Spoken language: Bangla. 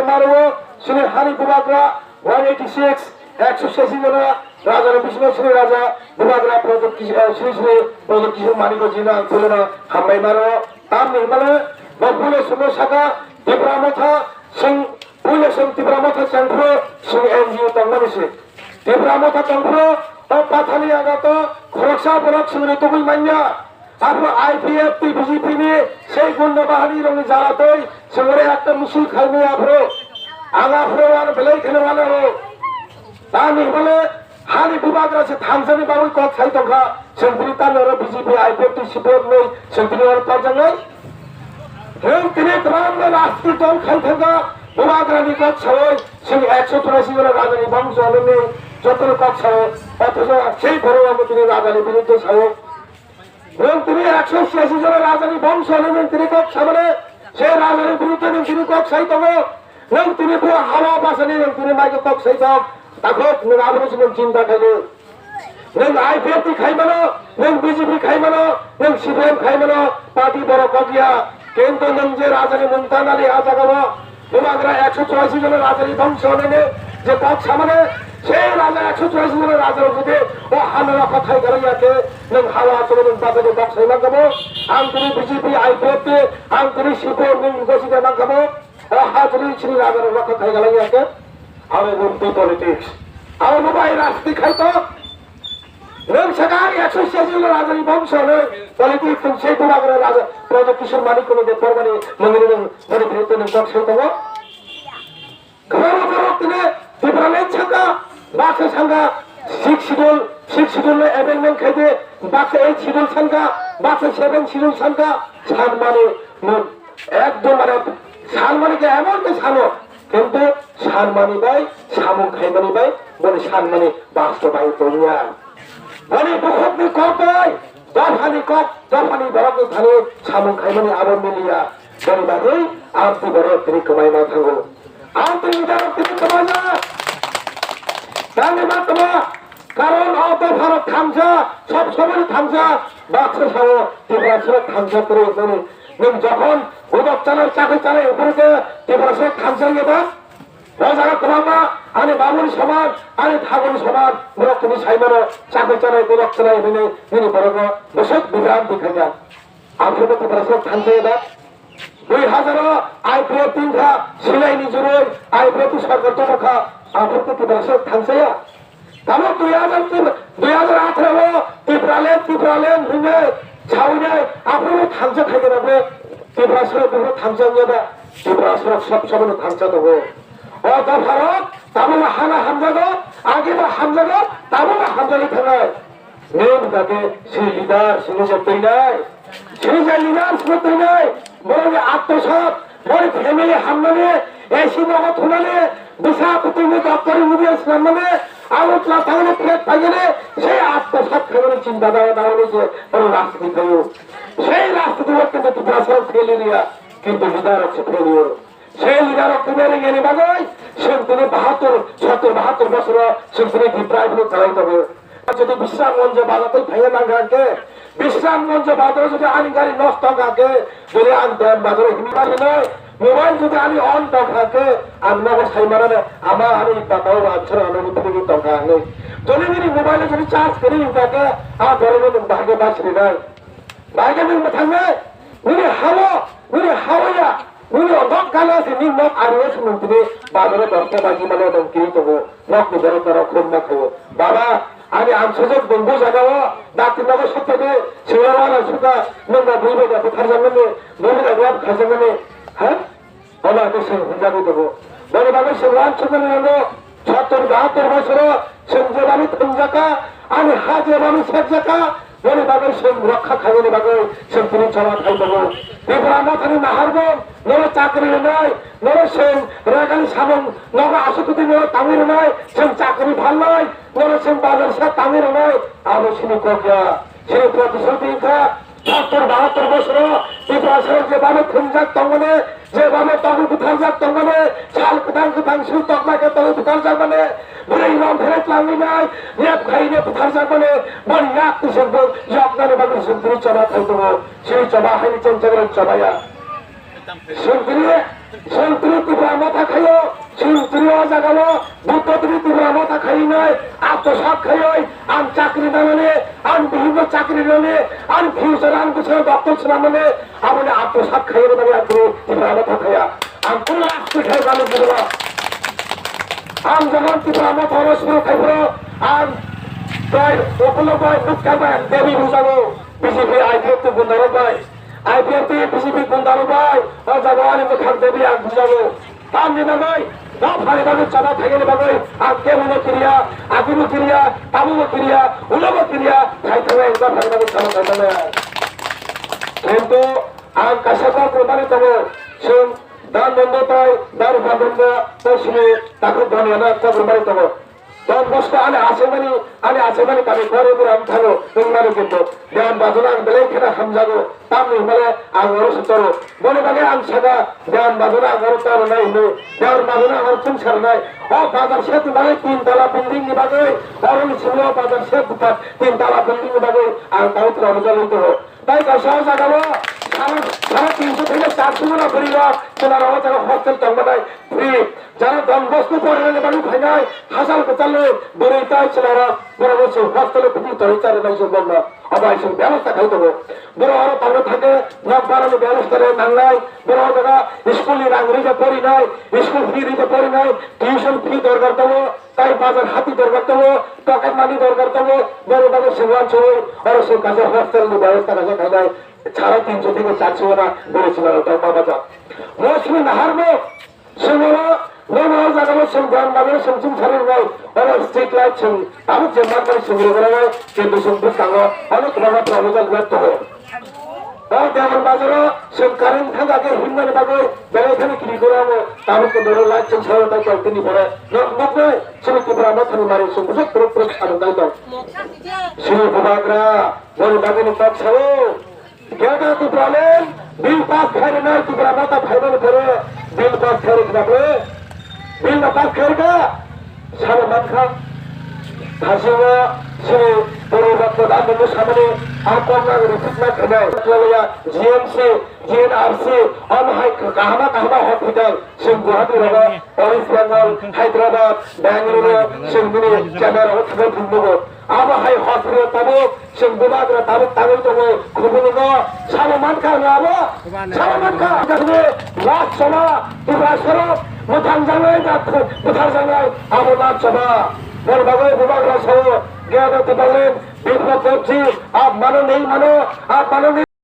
মারবো শ্রী হানি বিভাগরা 186 186 জন রাজা বিষ্ণু শ্রী রাজা বিভাগরা শ্রী শ্রী প্রদত্ত কিশোর মানিক জিনা ছিলেন হাম্বাই মারো তাম নির্মালে বকুলে সুমো শাখা তীব্রামথা সিং পুলে সিং তীব্রামথা চন্দ্র সিং এনজিও তঙ্গনিসে তীব্রামথা চন্দ্র ও পাথালি আগত খরকসা বরক সিং ঋতুবুই মাইয়া আপনার আইপিএফ বিজেপি নিয়ে সেই গুন্ডা বাহিনী রঙে জ্বালাতই সঙ্গে একটা মিছিল খাইনি আফরো আগা আফরো আর বেলাই খেলে মানে হোক তা নির্মলে হানি বিভাগ আছে থামসানি বাবু কক খাই তখা সেন্ট্রি তার বিজেপি আইপিএফ সিপিএফ নেই সেন্ট্রি আর তার জন্য তিনি গ্রাম রাষ্ট্রীয় দল খাই থাকা বিভাগ রানী কক ছাড়াই সেই 183 জনের রাজধানী বংশ হলেন যত কক ছাড়ো অথচ সেই বড় তিনি রাজধানীর বিরুদ্ধে ছাড়ো এবং তিনি 186 জনের রাজধানী বংশ হলেন তিনি কক সামনে সেই রাজধানীর বিরুদ্ধে তিনি কক সাই তবে এবং তিনি পুরো হাওয়া বাসানি এবং তিনি মাইকে কক সাই থাক তাকে আবরণ চিন্তা খাইলে আইপিএফ খাই মানো বিজেপি খাই মানো সিপিএম খাই মানো পার্টি বড় কগিয়া কিন্তু যে রাজধানী মুমতান আলী আজাগাবো বিভাগরা 184 জনের রাজধানী ধ্বংস হলেন যে কক সামনে সেই রাজা 184 জনের রাজার মধ্যে ও হামলা কথাই গড়াইয়াছে হাওয়া চলে তাদের ব্যবসায়ী লাগাবো আন্তরিক বিজেপি আইপিএফ আন্তরিক সিপিএম ঘোষিত লাগাবো ও হাজরি শ্রী রাজার কথাই গড়াইয়াছে আমি বলতে পলিটিক্স আমার মোবাইল রাজনীতি খাইতো সেখানে 186 জনের রাজধানী ধ্বংস হলে পলিটিক্স সেই বিভাগের রাজা প্রদত্ত কিশোর মানিক কোনদের পরমানি মন্দির পরিবৃত্ত ব্যবসায়ী তবে তিনি ত্রিপুরালেন ছাঙ্গা বাক্সে ছাঙ্গা 6 শিডিউল অ্যামেন্ডমেন্ট খাইতে বাক্সে 8 শিডিউল ছাঙ্গা বাক্সে 7 শিডিউল ছাঙ্গা সান মানে একদম মানে সান মানিকে এমন কে ছানো কিন্তু সান মানি বাই শামুক খাই মানি বাই বলে সান মানে বাস্তবায়িত নিয়া মানে দুঃখনি কত দফানি কপ দফানি বরক ধানে শামুক খাই মানে আবর মিলিয়া বলে বাদে আরতি বড় তিনি কমাই না থাকো আরতি বিধারক তিনি কমাই না কারণ অত ভারত থামসা সব সময় থামসা বাক্স সহ ত্রিপুরা থামসা করে যখন উদক চালায় চাকরি চালায় উপরে ত্রিপুরা থামসা গেবা রাজারা তোমামা আনে বামুনি সমাজ আনে ঠাকুরি সমাজ তুমি সাইমানো চাকরি চালায় উদক চালায় মিনি বড় বসে বিভ্রান্তি খাইয়া আমি ত্রিপুরা থামসা গেবা 2000 আইপিএফ তিনটা সিলাই নিজুরে আইপিএফ সরকার তোমাখা আপনার ত্রিপুরা থামসাইয়া তাহলে 2018 ত্রিপুরালেন ভেঙে ছাউনে আপনার থামসা খাইতে পারবে ত্রিপুরা সড়ক থামসা যাবে ত্রিপুরা সড়ক সব সময় থামসা দেবো অত ভারত তাহলে হানা হামজাগো আগে বা হামজাগো তাহলে হামজালি থানায় মেন তাকে সেই লিডার সিনেজার তৈরি নাই সিনেজার লিডার তৈরি নাই বরং আত্মসাত বড় ফ্যামিলি হামলানে এসি নগদ হুনানে বিশাখাপত্তনম দপ্তরের মুখে সামনে আলোচনা তাহলে প্লেট পাইলে সেই আত্মসাত ফ্যামিলি চিন্তা দেওয়া না হলে যে রাজনীতি খাইও সেই রাজনীতি কিন্তু ত্রিপুরা ফেলিয়া কিন্তু লিডার হচ্ছে ফেলিওর সেই লিডার অক্টোবরে গেলে বাগাই সেখানে 72 বছর সেখানে বিপ্রায় চালাইতে হবে যদি বিশ্রামগঞ্জে বাজাতে ভেঙে না গাকে বিশ্রামগঞ্জে বাজারে যদি আনি গাড়ি নষ্ট থাকে যদি আনতে বাজারে হিমালি নয় মোবাইল যদি আমি অন টাকাকে আমি অবস্থায় মানে আমার আমি টাকাও আনছেন অনুমতি থেকে টাকা নেই যদি মোবাইলে যদি চার্জ করি তাকে আমার ধরনের ভাগে বাঁচলি নাই ভাগে থাকবে উনি হাওয়া উনি অনেক গালে আছে নক আরো মন্ত্রী বাজারে দশটা বাজি মানে কিনে দেবো নক নিজের তারা খুব না খাবো বাবা আমি আংশিক বন্ধু জাগাবো ডাক্তার নগর সত্যি শিবরালা সুখা নোংরা বইবে কোথায় জানবে বইবে খাই জানবে হ্যাঁ আমাকে সে জানিয়ে দেবো বলে বাবা সে রামচন্দ্র হলো 70-72 বছর সে আমি থাকা আমি হাজে আমি শেখ জাকা বলে বাবা সে রক্ষা খাইনি বাবা সে তিনি চলা খাই দেবো ত্রিপুরা মাথানি না হারবো নরে চাকরি নয় নরে সে রাগানি সামন নগা আশুকুতি নয় তামির নয় সে চাকরি ভাল নয় নরে সে বাজার সে তামির নয় আমি শুনি কবিয়া সে প্রতিশ্রুতি 70-72 বছর ত্রিপুরা যে বামে খুঁজাক তঙ্গনে যে বামে তখন কোথায় যাক তঙ্গনে চাল কোথায় শুধু তকমাকে তখন কোথায় যাক মানে বলে ইমাম ফেরত লাগলি নাই রেপ খাইলে কোথায় যাক মানে বলি এক কিসের যে আপনার বাবু সুন্দরী চবা খাই দেবো সেই চবা খাইনি চেঞ্চাগরের চবাইয়া সুন্দরী ত্রিপুরা মাথা খাইয়া জাগালো বুদ্ধ তুমি তোমরা মাথা খাই নয় আত্মসাত খাই আন চাকরি না মানে আন বিভিন্ন চাকরি মানে আন ফিউচার আন কিছু দপ্তর ছিল মানে আমাদের আত্মসাত খাইয়ে মানে আপনি তোমরা মাথা খাইয়া আম কোন রাষ্ট্র খাই ভালো বুঝলো আম যেমন তোমরা মাথা অবশ্যই খাইব আম প্রায় উপলব্ধ বুঝকাবেন দেবী বুঝাবো বিজেপি আইপিএফ তো গুন্ডারো ভাই আইপিএফ বিজেপি গুন্ডারো ভাই ও জগওয়ানি তো খাক দেবী আগ বুঝাবো তাম দিনা নয় না ফাড়ি ভাবে চাঁদা থাকেন ভাবে আর কেমন ক্রিয়া আগুন ক্রিয়া তামুক ক্রিয়া উলব ক্রিয়া খাই থাকবে একবার ফাড়ি ভাবে চাঁদা থাকবে কিন্তু আর কাশাপা প্রমাণিত হবো সে দান বন্ধ তাই দার বন্ধ তাই শুনে তাকে ধনিয়া একটা প্রমাণিত হবো দশ বছর আলে আছে মানে তাদের ঘরে উপরে আমি থাকো তোমারও কিন্তু দেওয়ান বাজনা বেলে খেলা হামজাগো তামনি মানে আঙরো সচরো মনে বাগে আং সাদা দেওয়ান বাজনা আঙরো তার নাই নো দেওয়ান বাজনা আঙর সংসার নাই ও বাজার সে তোমার 3 তলা বিল্ডিং নি বাগে অরণ ছিল বাজার সে 3 তলা বিল্ডিং নি বাগে আর তাও তো অনুযায়ী হইতো তাই কাশা জাগালো সারা 300 থেকে 400 না পরিবা তোমার আমাদের হস্টেল টাঙ্গাই ফ্রি যারা দম বস্তু পড়ে বাড়ি ভাই নাই হাজার কোতালে বেড়ে তাই ছেলেরা বড় বছর হস্টেলে খুবই তরিচারে নাই সব না আবার এসব ব্যবস্থা খাই দেবো বড় আরো তাহলে থাকে নখ বাড়ানো ব্যবস্থা নাই বড় দাদা স্কুল রাঙ্গুরিতে পড়ি নাই স্কুল ফি দিতে পড়ি নাই টিউশন ফি দরকার দেবো তাই বাজার হাতি দরকার দেবো পকেট মানি দরকার দেবো বড় দাদা সেবান ছবি আর সব কাছে হস্টেল ব্যবস্থা কাছে খাই নাই 350 থেকে 400 না বলেছিল তাও বাবা মৌসুমি নাহারবো সেগুলো নয় জায়গা গান বাজে সেম ছাড়েন নাই ওরা স্ট্রিট লাইট ছিল আমি যে মাত্র সেগুলো করে নাই কিন্তু সম্পূর্ণ সাঙ্গ অনেক রকম প্রবল ব্যর্থ হয় তেমন বাজারও সে কারেন্ট থাকাকে হিন্দানে বাগে বেড়াইখানে কিনি করে আনো তারপর ধরে লাইট ছিল ছাড়া তাই কয়েকদিনই পরে নয় সেটা কি আমরা থানি মারি সম্পূর্ণ পুরো আনো তাই তো শিব বাগরা বলে বাগের পাক ছাড়ো क्या तू प्रॉब्लम बिल पास करे ना तू बड़ा माता फाइनल करे बिल पास करे ना बिल ना पास करेगा सारे मत खा भाषा से बड़े वक्त दाद में सामने आपको ना रिपीट ना करना है मतलब या जीएमसी जीएनआरसी और कहां हॉस्पिटल से गुवाहाटी रहा ऑरेंज बंगाल हैदराबाद बेंगलुरु सिंगुनी कैमरा और खबर ढूंढो अब हाई हॉस्पिटल तबो सिंगुबाग रा तबो तागल तो खुबुनो सारे मत खा ना अब सारे मत खा जबे लास्ट सभा दुबासरो मुथान जावे ना मुथान जावे अब लास्ट सभा और बाबा विभाग रा सब गया तो बगले बिल्कुल आप मानो नहीं मानो आप मानो नहीं